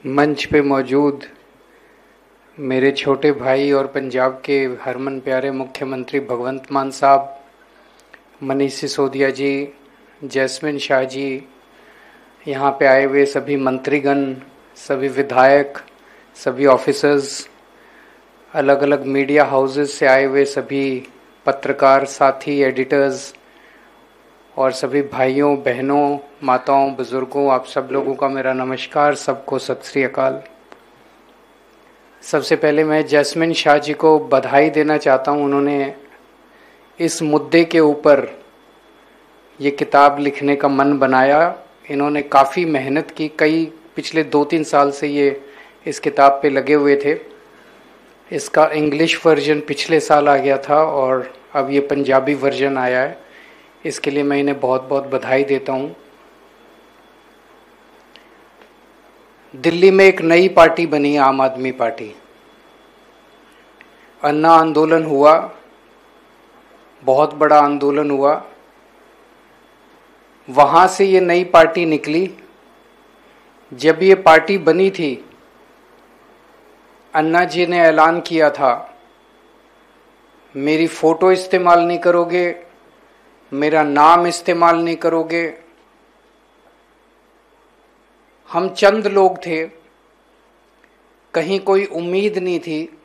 मंच पे मौजूद मेरे छोटे भाई और पंजाब के हरमन प्यारे मुख्यमंत्री भगवंत मान साहब, मनीष सिसोदिया जी, जैस्मिन शाह जी, यहाँ पे आए हुए सभी मंत्रीगण, सभी विधायक, सभी ऑफिसर्स, अलग अलग मीडिया हाउसेस से आए हुए सभी पत्रकार साथी, एडिटर्स और सभी भाइयों बहनों, माताओं, बुजुर्गों, आप सब लोगों का मेरा नमस्कार, सबको सत श्री अकाल। सबसे पहले मैं जैस्मिन शाह जी को बधाई देना चाहता हूँ। उन्होंने इस मुद्दे के ऊपर ये किताब लिखने का मन बनाया। इन्होंने काफ़ी मेहनत की, कई पिछले 2-3 साल से ये इस किताब पे लगे हुए थे। इसका इंग्लिश वर्जन पिछले साल आ गया था और अब ये पंजाबी वर्जन आया है। इसके लिए मैं इन्हें बहुत बहुत बधाई देता हूँ। दिल्ली में एक नई पार्टी बनी, आम आदमी पार्टी। अन्ना आंदोलन हुआ, बहुत बड़ा आंदोलन हुआ, वहाँ से ये नई पार्टी निकली। जब ये पार्टी बनी थी, अन्ना जी ने ऐलान किया था, मेरी फोटो इस्तेमाल नहीं करोगे, मेरा नाम इस्तेमाल नहीं करोगे। हम चंद लोग थे, कहीं कोई उम्मीद नहीं थी।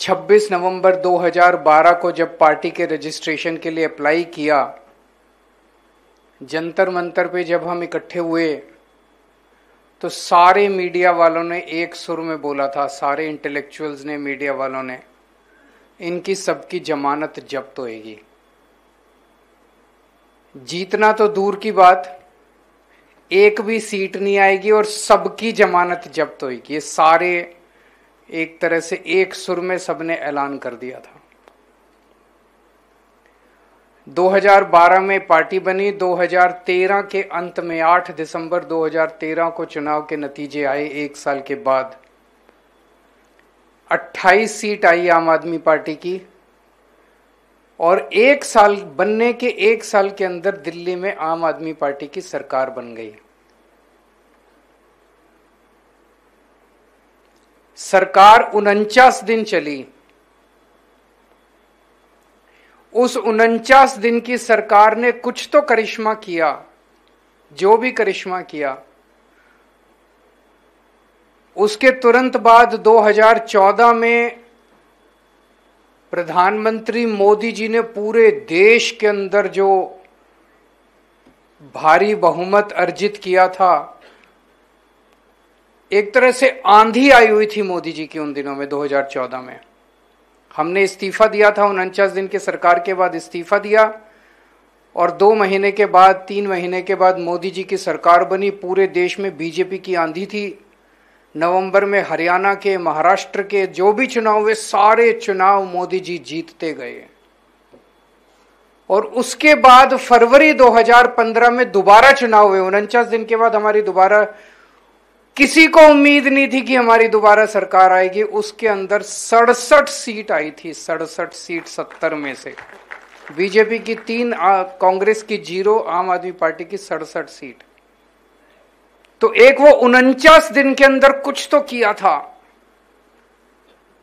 26 नवंबर 2012 को जब पार्टी के रजिस्ट्रेशन के लिए अप्लाई किया, जंतर मंतर पे जब हम इकट्ठे हुए तो सारे मीडिया वालों ने एक सुर में बोला था, सारे इंटेलेक्चुअल्स ने, मीडिया वालों ने, इनकी सबकी जमानत जब्त होएगी। जीतना तो दूर की बात, एक भी सीट नहीं आएगी और सबकी जमानत जब्त होगी। ये सारे एक तरह से एक सुर में सबने ऐलान कर दिया था। 2012 में पार्टी बनी। 2013 के अंत में 8 दिसंबर 2013 को चुनाव के नतीजे आए। एक साल के बाद 28 सीट आई आम आदमी पार्टी की और एक साल बनने के एक साल के अंदर दिल्ली में आम आदमी पार्टी की सरकार बन गई। सरकार 49 दिन चली। उस 49 दिन की सरकार ने कुछ तो करिश्मा किया, जो भी करिश्मा किया। उसके तुरंत बाद 2014 में प्रधानमंत्री मोदी जी ने पूरे देश के अंदर जो भारी बहुमत अर्जित किया था, एक तरह से आंधी आई हुई थी मोदी जी की उन दिनों में। 2014 में हमने इस्तीफा दिया था, 49 दिन की सरकार के बाद इस्तीफा दिया और 2 महीने के बाद, 3 महीने के बाद मोदी जी की सरकार बनी। पूरे देश में बीजेपी की आंधी थी। नवंबर में हरियाणा के, महाराष्ट्र के जो भी चुनाव हुए, सारे चुनाव मोदी जी जीतते गए। और उसके बाद फरवरी 2015 में दोबारा चुनाव हुए। 49 दिन के बाद हमारी दोबारा, किसी को उम्मीद नहीं थी कि हमारी दोबारा सरकार आएगी। उसके अंदर 67 सीट आई थी, 67 सीट 70 में से। बीजेपी की 3, कांग्रेस की 0, आम आदमी पार्टी की 67 सीट। तो एक वो 49 दिन के अंदर कुछ तो किया था,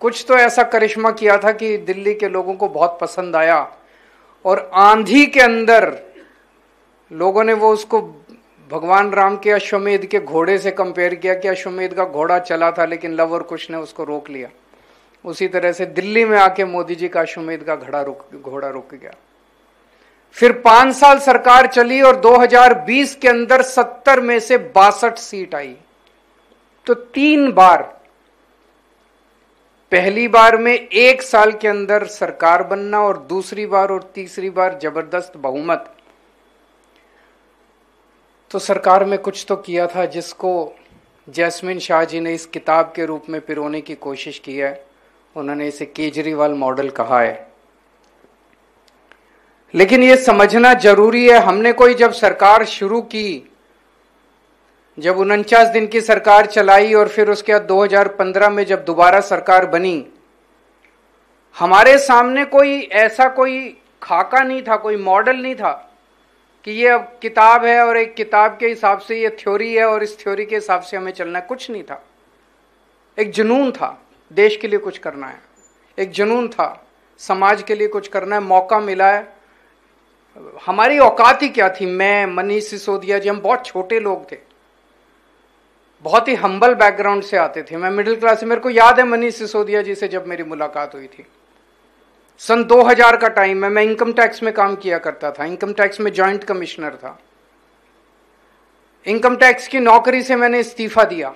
कुछ तो ऐसा करिश्मा किया था कि दिल्ली के लोगों को बहुत पसंद आया। और आंधी के अंदर लोगों ने वो उसको भगवान राम के अश्वमेध के घोड़े से कंपेयर किया कि अश्वमेध का घोड़ा चला था लेकिन लव और कुश ने उसको रोक लिया। उसी तरह से दिल्ली में आके मोदी जी का अश्वमेध का घोड़ा रुक गया। फिर 5 साल सरकार चली और 2020 के अंदर 70 में से 62 सीट आई। तो 3 बार, पहली बार में 1 साल के अंदर सरकार बनना और दूसरी बार और तीसरी बार जबरदस्त बहुमत। तो सरकार में कुछ तो किया था, जिसको जैस्मिन शाह जी ने इस किताब के रूप में पिरोने की कोशिश की है। उन्होंने इसे केजरीवाल मॉडल कहा है। लेकिन ये समझना जरूरी है, हमने कोई जब सरकार शुरू की, जब 49 दिन की सरकार चलाई और फिर उसके बाद 2015 में जब दोबारा सरकार बनी, हमारे सामने कोई ऐसा कोई खाका नहीं था, कोई मॉडल नहीं था कि ये अब किताब है और एक किताब के हिसाब से ये थ्योरी है और इस थ्योरी के हिसाब से हमें चलना है। कुछ नहीं था, एक जुनून था, देश के लिए कुछ करना है, एक जुनून था, समाज के लिए कुछ करना है, मौका मिला है। हमारी औकात ही क्या थी, मैं, मनीष सिसोदिया जी, हम बहुत छोटे लोग थे, बहुत ही हम्बल बैकग्राउंड से आते थे। मैं मिडिल क्लास से, मेरे को याद है मनीष सिसोदिया जी से जब मेरी मुलाकात हुई थी, सन 2000 का टाइम है, मैं इनकम टैक्स में काम किया करता था, इनकम टैक्स में जॉइंट कमिश्नर था। इनकम टैक्स की नौकरी से मैंने इस्तीफा दिया,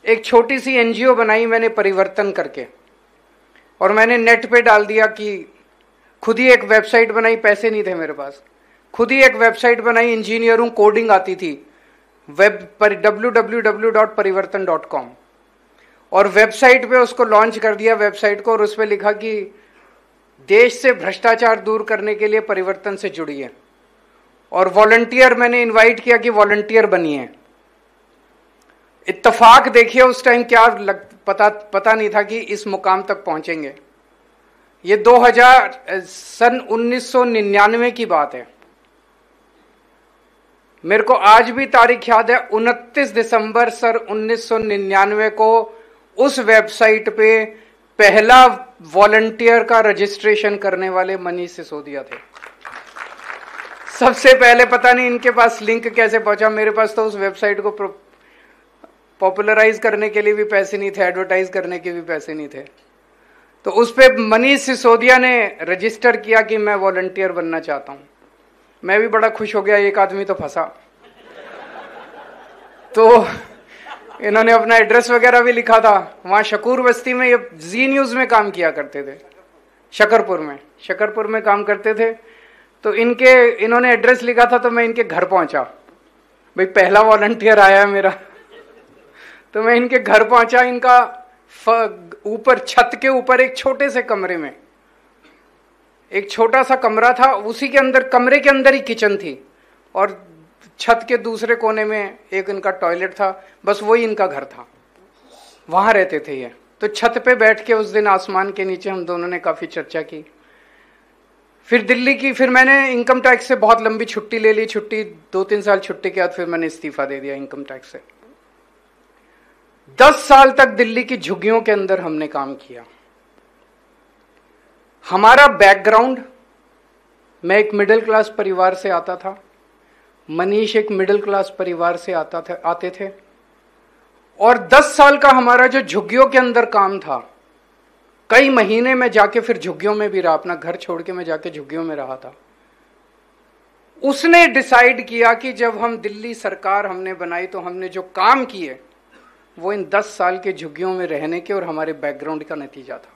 एक छोटी सी एनजीओ बनाई मैंने परिवर्तन करके, और मैंने नेट पे डाल दिया कि खुद ही एक वेबसाइट बनाई, पैसे नहीं थे मेरे पास, खुद ही एक वेबसाइट बनाई, इंजीनियर हूं, कोडिंग आती थी, वेब पर www.parivartan.com, और वेबसाइट पे उसको लॉन्च कर दिया वेबसाइट को, और उस पर लिखा कि देश से भ्रष्टाचार दूर करने के लिए परिवर्तन से जुड़िए, और वॉलंटियर मैंने इनवाइट किया कि वॉलंटियर बनिए। इत्तेफाक देखिए उस टाइम क्या पता नहीं था कि इस मुकाम तक पहुंचेंगे। ये सन 1999 की बात है, मेरे को आज भी तारीख याद है, 29 दिसंबर सन 1999 को उस वेबसाइट पे पहला वॉलंटियर का रजिस्ट्रेशन करने वाले मनीष सिसोदिया थे। सबसे पहले, पता नहीं इनके पास लिंक कैसे पहुंचा, मेरे पास तो उस वेबसाइट को पॉपुलराइज करने के लिए भी पैसे नहीं थे, एडवर्टाइज करने के भी पैसे नहीं थे। तो उस पे मनीष सिसोदिया ने रजिस्टर किया कि मैं वॉलंटियर बनना चाहता हूं। मैं भी बड़ा खुश हो गया, एक आदमी तो फंसा। तो इन्होंने अपना एड्रेस वगैरह भी लिखा था, वहां शकूर बस्ती में, ये जी न्यूज में काम किया करते थे, शकरपुर में काम करते थे। तो इन्होंने एड्रेस लिखा था, तो मैं इनके घर पहुंचा, भाई पहला वॉलंटियर आया है मेरा। तो मैं इनके घर पहुंचा, इनका ऊपर छत के ऊपर एक छोटे से कमरे में एक छोटा सा कमरा था, उसी के अंदर, कमरे के अंदर ही किचन थी, और छत के दूसरे कोने में एक इनका टॉयलेट था, बस वही इनका घर था, वहां रहते थे ये। तो छत पे बैठ के उस दिन आसमान के नीचे हम दोनों ने काफी चर्चा की। फिर दिल्ली की, फिर मैंने इनकम टैक्स से बहुत लंबी छुट्टी ले ली, 2-3 साल छुट्टी के बाद फिर मैंने इस्तीफा दे दिया इनकम टैक्स से। 10 साल तक दिल्ली की झुग्गियों के अंदर हमने काम किया। हमारा बैकग्राउंड, मैं एक मिडिल क्लास परिवार से आता था, मनीष एक मिडिल क्लास परिवार से आते थे, और 10 साल का हमारा जो झुग्गियों के अंदर काम था, कई महीने में जाके फिर झुग्गियों में भी रहा, अपना घर छोड़ के मैं जाके झुग्गियों में रहा था। उसने डिसाइड किया कि जब हम दिल्ली सरकार हमने बनाई, तो हमने जो काम किए वो इन 10 साल के झुग्गियों में रहने के और हमारे बैकग्राउंड का नतीजा था।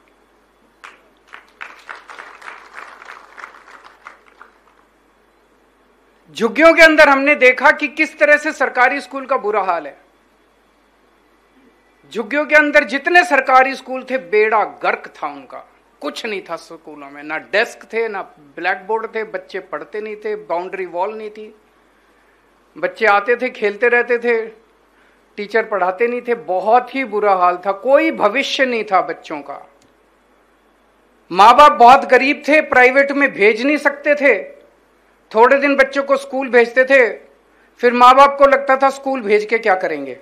झुग्गियों के अंदर हमने देखा कि किस तरह से सरकारी स्कूल का बुरा हाल है। झुग्गियों के अंदर जितने सरकारी स्कूल थे, बेड़ा गर्क था उनका, कुछ नहीं था स्कूलों में, ना डेस्क थे, ना ब्लैक बोर्ड थे, बच्चे पढ़ते नहीं थे, बाउंड्री वॉल नहीं थी, बच्चे आते थे खेलते रहते थे, टीचर पढ़ाते नहीं थे, बहुत ही बुरा हाल था, कोई भविष्य नहीं था बच्चों का। माँ बाप बहुत गरीब थे, प्राइवेट में भेज नहीं सकते थे, थोड़े दिन बच्चों को स्कूल भेजते थे, फिर माँ बाप को लगता था स्कूल भेज के क्या करेंगे,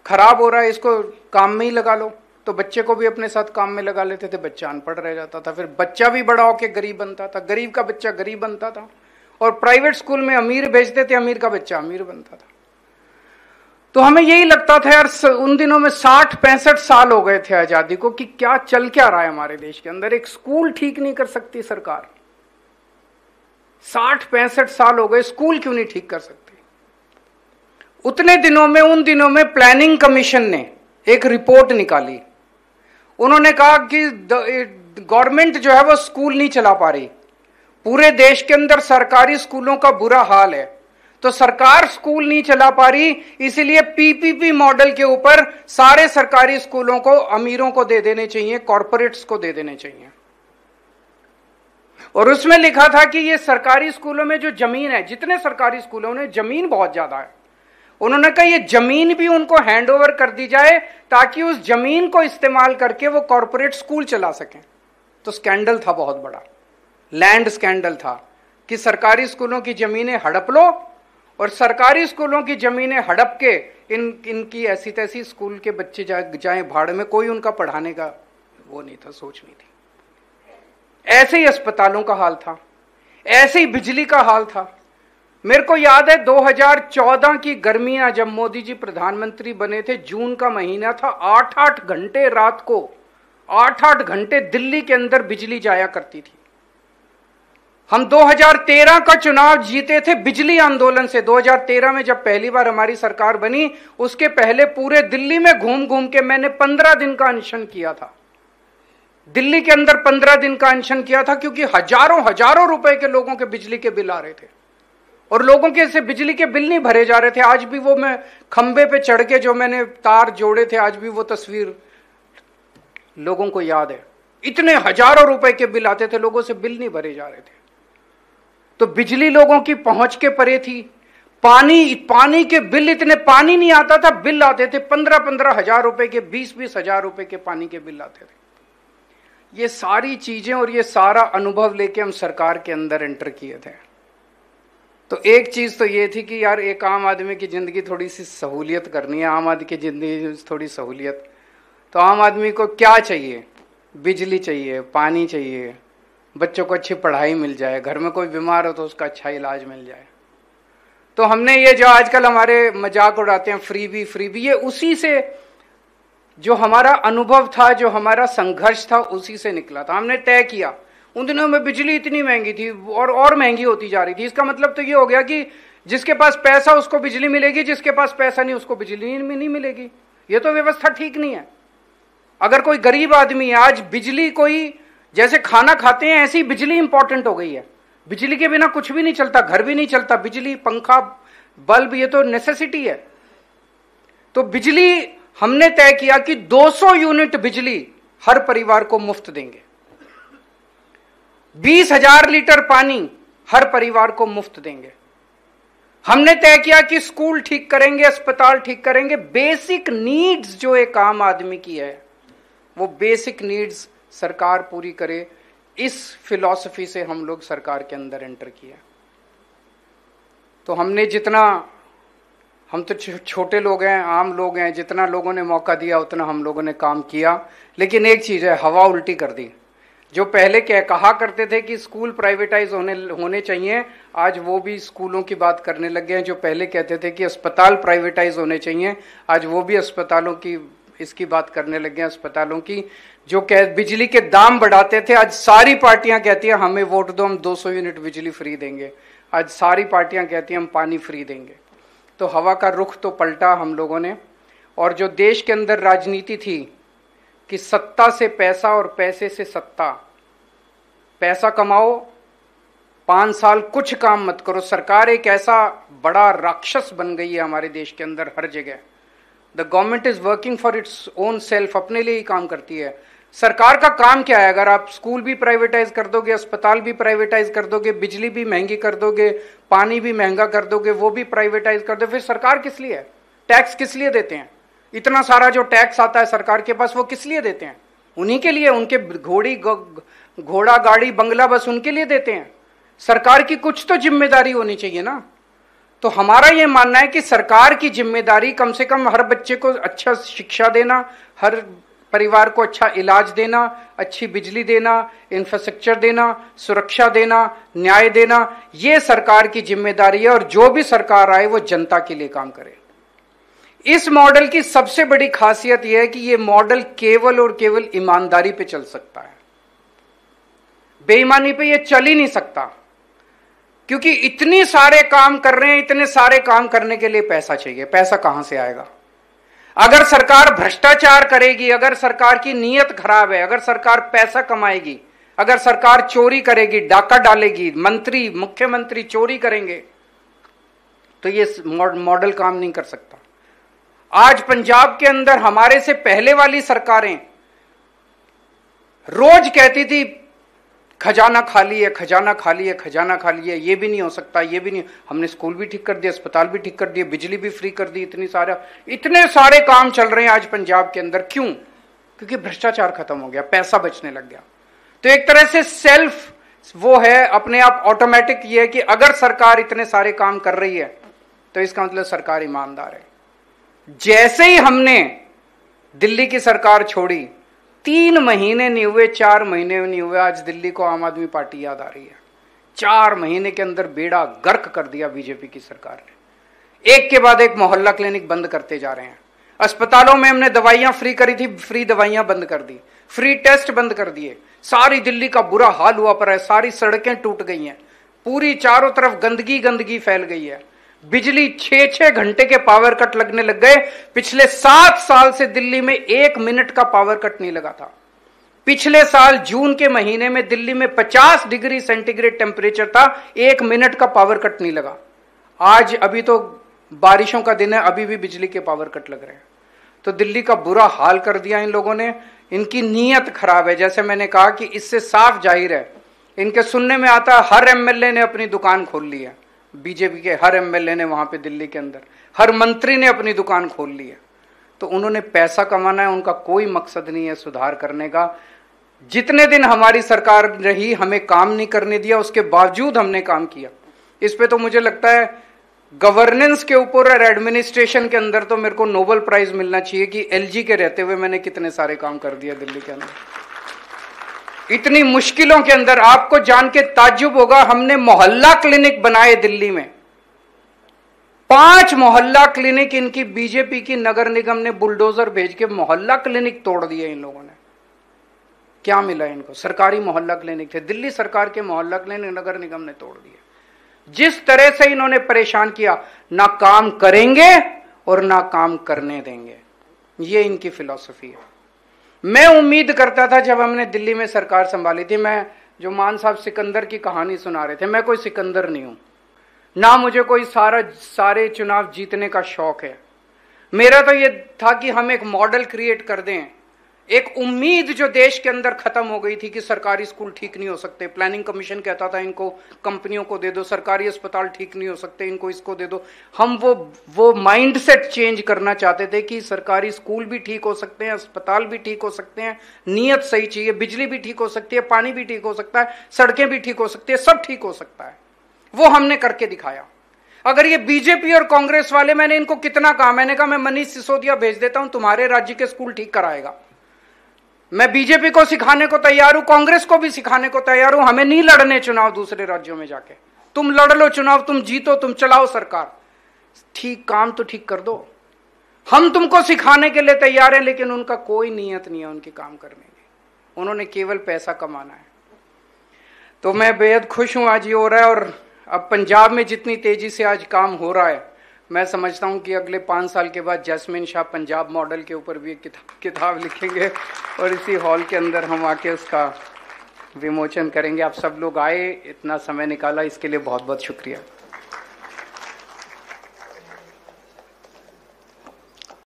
खराब हो रहा है, इसको काम में ही लगा लो, तो बच्चे को भी अपने साथ काम में लगा लेते थे, बच्चा अनपढ़ रह जाता था, फिर बच्चा भी बड़ा होके गरीब बनता था, गरीब का बच्चा गरीब बनता था, और प्राइवेट स्कूल में अमीर भेजते थे, अमीर का बच्चा अमीर बनता था। तो हमें यही लगता था यार, उन दिनों में 60-65 साल हो गए थे आजादी को, कि क्या चल क्या रहा है हमारे देश के अंदर, एक स्कूल ठीक नहीं कर सकती सरकार। 60-65 साल हो गए, स्कूल क्यों नहीं ठीक कर सकती। उतने दिनों में, उन दिनों में प्लानिंग कमीशन ने एक रिपोर्ट निकाली, उन्होंने कहा कि गवर्नमेंट जो है वो स्कूल नहीं चला पा रही, पूरे देश के अंदर सरकारी स्कूलों का बुरा हाल है, तो सरकार स्कूल नहीं चला पा रही, इसलिए पीपीपी मॉडल के ऊपर सारे सरकारी स्कूलों को अमीरों को दे देने चाहिए, कॉरपोरेट्स को दे देने चाहिए। और उसमें लिखा था कि ये सरकारी स्कूलों में जो जमीन है, जितने सरकारी स्कूलों में जमीन बहुत ज्यादा है, उन्होंने कहा ये जमीन भी उनको हैंड ओवर कर दी जाए, ताकि उस जमीन को इस्तेमाल करके वो कॉरपोरेट स्कूल चला सकें। तो स्कैंडल था बहुत बड़ा, लैंड स्कैंडल था, कि सरकारी स्कूलों की जमीनें हड़प लो और सरकारी स्कूलों की जमीनें हड़प के इनकी ऐसी तैसी स्कूल के बच्चे जाएं भाड़ में, कोई उनका पढ़ाने का वो नहीं था, सोच नहीं थी। ऐसे ही अस्पतालों का हाल था, ऐसे ही बिजली का हाल था। मेरे को याद है 2014 की गर्मियां, जब मोदी जी प्रधानमंत्री बने थे, जून का महीना था, 8-8 घंटे रात को, 8-8 घंटे दिल्ली के अंदर बिजली जाया करती थी। हम 2013 का चुनाव जीते थे बिजली आंदोलन से। 2013 में जब पहली बार हमारी सरकार बनी, उसके पहले पूरे दिल्ली में घूम घूम के मैंने 15 दिन का अनशन किया था। दिल्ली के अंदर 15 दिन का अनशन किया था, क्योंकि हजारों हजारों रुपए के लोगों के बिजली के बिल आ रहे थे और लोगों के से बिजली के बिल नहीं भरे जा रहे थे। आज भी वो, मैं खंबे पे चढ़ के जो मैंने तार जोड़े थे, आज भी वो तस्वीर लोगों को याद है। इतने हजारों रुपए के बिल आते थे, लोगों से बिल नहीं भरे जा रहे थे। तो बिजली लोगों की पहुंच के परे थी। पानी के बिल, इतने पानी नहीं आता था, बिल आते थे 15-15 हजार रुपए के, 20-20 हजार रुपए के पानी के बिल आते थे। ये सारी चीजें और ये सारा अनुभव लेके हम सरकार के अंदर एंटर किए थे। तो एक चीज तो ये थी कि यार एक आम आदमी की जिंदगी थोड़ी सी सहूलियत करनी है, आम आदमी की जिंदगी थोड़ी सहूलियत। तो आम आदमी को क्या चाहिए? बिजली चाहिए, पानी चाहिए, बच्चों को अच्छी पढ़ाई मिल जाए, घर में कोई बीमार हो तो उसका अच्छा इलाज मिल जाए। तो हमने ये जो आजकल हमारे मजाक उड़ाते हैं फ्रीबी, ये उसी से, जो हमारा अनुभव था, जो हमारा संघर्ष था, उसी से निकला था। हमने तय किया, उन दिनों में बिजली इतनी महंगी थी और महंगी होती जा रही थी। इसका मतलब तो ये हो गया कि जिसके पास पैसा उसको बिजली मिलेगी, जिसके पास पैसा नहीं उसको बिजली नहीं मिलेगी। ये तो व्यवस्था ठीक नहीं है। अगर कोई गरीब आदमी है, आज बिजली, कोई जैसे खाना खाते हैं ऐसी बिजली इंपॉर्टेंट हो गई है। बिजली के बिना कुछ भी नहीं चलता, घर भी नहीं चलता। बिजली, पंखा, बल्ब, ये तो नेसेसिटी है। तो बिजली हमने तय किया कि 200 यूनिट बिजली हर परिवार को मुफ्त देंगे। 20,000 लीटर पानी हर परिवार को मुफ्त देंगे। हमने तय किया कि स्कूल ठीक करेंगे, अस्पताल ठीक करेंगे। बेसिक नीड्स जो एक आम आदमी की है, वो बेसिक नीड्स सरकार पूरी करे। इस फिलॉसफी से हम लोग सरकार के अंदर एंटर किया। तो हमने जितना, हम तो छोटे लोग हैं, आम लोग हैं, जितना लोगों ने मौका दिया उतना हम लोगों ने काम किया। लेकिन एक चीज है, हवा उल्टी कर दी। जो पहले कहा करते थे कि स्कूल प्राइवेटाइज होने चाहिए, आज वो भी स्कूलों की बात करने लग गए हैं। जो पहले कहते थे कि अस्पताल प्राइवेटाइज होने चाहिए, आज वो भी अस्पतालों की इसकी बात करने लग गए हैं। अस्पतालों की जो बिजली के दाम बढ़ाते थे, आज सारी पार्टियां कहती हैं हमें वोट दो, हम 200 यूनिट बिजली फ्री देंगे। आज सारी पार्टियां कहती हैं हम पानी फ्री देंगे। तो हवा का रुख तो पलटा हम लोगों ने। और जो देश के अंदर राजनीति थी कि सत्ता से पैसा और पैसे से सत्ता, पैसा कमाओ, 5 साल कुछ काम मत करो। सरकार एक ऐसा बड़ा राक्षस बन गई है हमारे देश के अंदर हर जगह। The government is working for its own self, अपने लिए ही काम करती है। सरकार का काम क्या है? अगर आप स्कूल भी प्राइवेटाइज कर दोगे, अस्पताल भी प्राइवेटाइज कर दोगे, बिजली भी महंगी कर दोगे, पानी भी महंगा कर दोगे, वो भी प्राइवेटाइज कर दो, फिर सरकार किस लिए है? टैक्स किस लिए देते हैं? इतना सारा जो टैक्स आता है सरकार के पास, वो किस लिए देते हैं? उन्हीं के लिए। उनके घोड़ा, गाड़ी, बंगला, बस उनके लिए देते हैं। सरकार की कुछ तो जिम्मेदारी होनी चाहिए ना। तो हमारा यह मानना है कि सरकार की जिम्मेदारी कम से कम हर बच्चे को अच्छा शिक्षा देना, हर परिवार को अच्छा इलाज देना, अच्छी बिजली देना, इंफ्रास्ट्रक्चर देना, सुरक्षा देना, न्याय देना, ये सरकार की जिम्मेदारी है। और जो भी सरकार आए वो जनता के लिए काम करे। इस मॉडल की सबसे बड़ी खासियत यह है कि यह मॉडल केवल और केवल ईमानदारी पे चल सकता है, बेईमानी पे यह चल ही नहीं सकता। क्योंकि इतने सारे काम कर रहे हैं, इतने सारे काम करने के लिए पैसा चाहिए। पैसा कहां से आएगा? अगर सरकार भ्रष्टाचार करेगी, अगर सरकार की नीयत खराब है, अगर सरकार पैसा कमाएगी, अगर सरकार चोरी करेगी, डाका डालेगी, मंत्री, मुख्यमंत्री चोरी करेंगे, तो ये मॉडल काम नहीं कर सकता। आज पंजाब के अंदर हमारे से पहले वाली सरकारें रोज कहती थी खजाना खाली है, खजाना खाली है, खजाना खाली है, ये भी नहीं हो सकता, ये भी नहीं। हमने स्कूल भी ठीक कर दिया, अस्पताल भी ठीक कर दिए, बिजली भी फ्री कर दी, इतने सारे काम चल रहे हैं आज पंजाब के अंदर। क्यों? क्योंकि भ्रष्टाचार खत्म हो गया, पैसा बचने लग गया। तो एक तरह से वो है अपने आप ऑटोमेटिक, ये है कि अगर सरकार इतने सारे काम कर रही है तो इसका मतलब सरकार ईमानदार है। जैसे ही हमने दिल्ली की सरकार छोड़ी, 3 महीने नहीं हुए, 4 महीने नहीं हुए, आज दिल्ली को आम आदमी पार्टी याद आ रही है। 4 महीने के अंदर बेड़ा गर्क कर दिया बीजेपी की सरकार ने। एक के बाद एक मोहल्ला क्लिनिक बंद करते जा रहे हैं। अस्पतालों में हमने दवाइयां फ्री करी थी, फ्री दवाइयां बंद कर दी, फ्री टेस्ट बंद कर दिए। सारी दिल्ली का बुरा हाल हुआ पड़ा है, सारी सड़कें टूट गई हैं, पूरी चारों तरफ गंदगी गंदगी फैल गई है। बिजली 6-6 घंटे के पावर कट लगने लग गए। पिछले 7 साल से दिल्ली में 1 मिनट का पावर कट नहीं लगा था। पिछले साल जून के महीने में दिल्ली में 50 डिग्री सेंटीग्रेड टेम्परेचर था, 1 मिनट का पावर कट नहीं लगा। आज अभी तो बारिशों का दिन है, अभी भी बिजली के पावर कट लग रहे हैं। तो दिल्ली का बुरा हाल कर दिया इन लोगों ने। इनकी नीयत खराब है। जैसे मैंने कहा कि इससे साफ जाहिर है, इनके सुनने में आता है हर एमएलए ने अपनी दुकान खोल ली है। बीजेपी के हर एमएलए ने वहां पे दिल्ली के अंदर, हर मंत्री ने अपनी दुकान खोल ली है। तो उन्होंने पैसा कमाना है, उनका कोई मकसद नहीं है सुधार करने का। जितने दिन हमारी सरकार रही, हमें काम नहीं करने दिया, उसके बावजूद हमने काम किया। इस पे तो मुझे लगता है गवर्नेंस के ऊपर और एडमिनिस्ट्रेशन के अंदर तो मेरे को नोबेल प्राइज मिलना चाहिए कि एलजी के रहते हुए मैंने कितने सारे काम कर दिया दिल्ली के अंदर। इतनी मुश्किलों के अंदर आपको जान के ताज्जुब होगा, हमने मोहल्ला क्लिनिक बनाए दिल्ली में। 5 मोहल्ला क्लिनिक इनकी बीजेपी की नगर निगम ने बुलडोजर भेज के मोहल्ला क्लिनिक तोड़ दिए इन लोगों ने। क्या मिला इनको? सरकारी मोहल्ला क्लिनिक थे, दिल्ली सरकार के मोहल्ला क्लिनिक नगर निगम ने तोड़ दिए। जिस तरह से इन्होंने परेशान किया, ना काम करेंगे और ना काम करने देंगे, ये इनकी फिलॉसफी है। मैं उम्मीद करता था जब हमने दिल्ली में सरकार संभाली थी, मैं जो मान साहब सिकंदर की कहानी सुना रहे थे, मैं कोई सिकंदर नहीं हूं, ना मुझे कोई सारे चुनाव जीतने का शौक है। मेरा तो ये था कि हम एक मॉडल क्रिएट कर दें। एक उम्मीद जो देश के अंदर खत्म हो गई थी कि सरकारी स्कूल ठीक नहीं हो सकते, प्लानिंग कमीशन कहता था इनको कंपनियों को दे दो, सरकारी अस्पताल ठीक नहीं हो सकते, इनको इसको दे दो। हम वो माइंडसेट चेंज करना चाहते थे कि सरकारी स्कूल भी ठीक हो सकते हैं, अस्पताल भी ठीक हो सकते हैं, नीयत सही चाहिए, बिजली भी ठीक हो सकती है, पानी भी ठीक हो सकता है, सड़कें भी ठीक हो सकती है, सब ठीक हो सकता है। वो हमने करके दिखाया। अगर ये बीजेपी और कांग्रेस वाले, मैंने इनको कितना कहा, मैंने कहा मैं मनीष सिसोदिया भेज देता हूं, तुम्हारे राज्य के स्कूल ठीक कराएगा। मैं बीजेपी को सिखाने को तैयार हूं, कांग्रेस को भी सिखाने को तैयार हूं। हमें नहीं लड़ने चुनाव दूसरे राज्यों में जाके, तुम लड़ लो चुनाव, तुम जीतो, तुम चलाओ सरकार, ठीक काम तो ठीक कर दो। हम तुमको सिखाने के लिए तैयार हैं, लेकिन उनका कोई नियत नहीं है उनके काम करने की, उन्होंने केवल पैसा कमाना है। तो मैं बेहद खुश हूं आज ये हो रहा है। और अब पंजाब में जितनी तेजी से आज काम हो रहा है, मैं समझता हूं कि अगले 5 साल के बाद जैस्मिन शाह पंजाब मॉडल के ऊपर भी एक किताब लिखेंगे और इसी हॉल के अंदर हम आके उसका विमोचन करेंगे। आप सब लोग आए, इतना समय निकाला, इसके लिए बहुत बहुत शुक्रिया।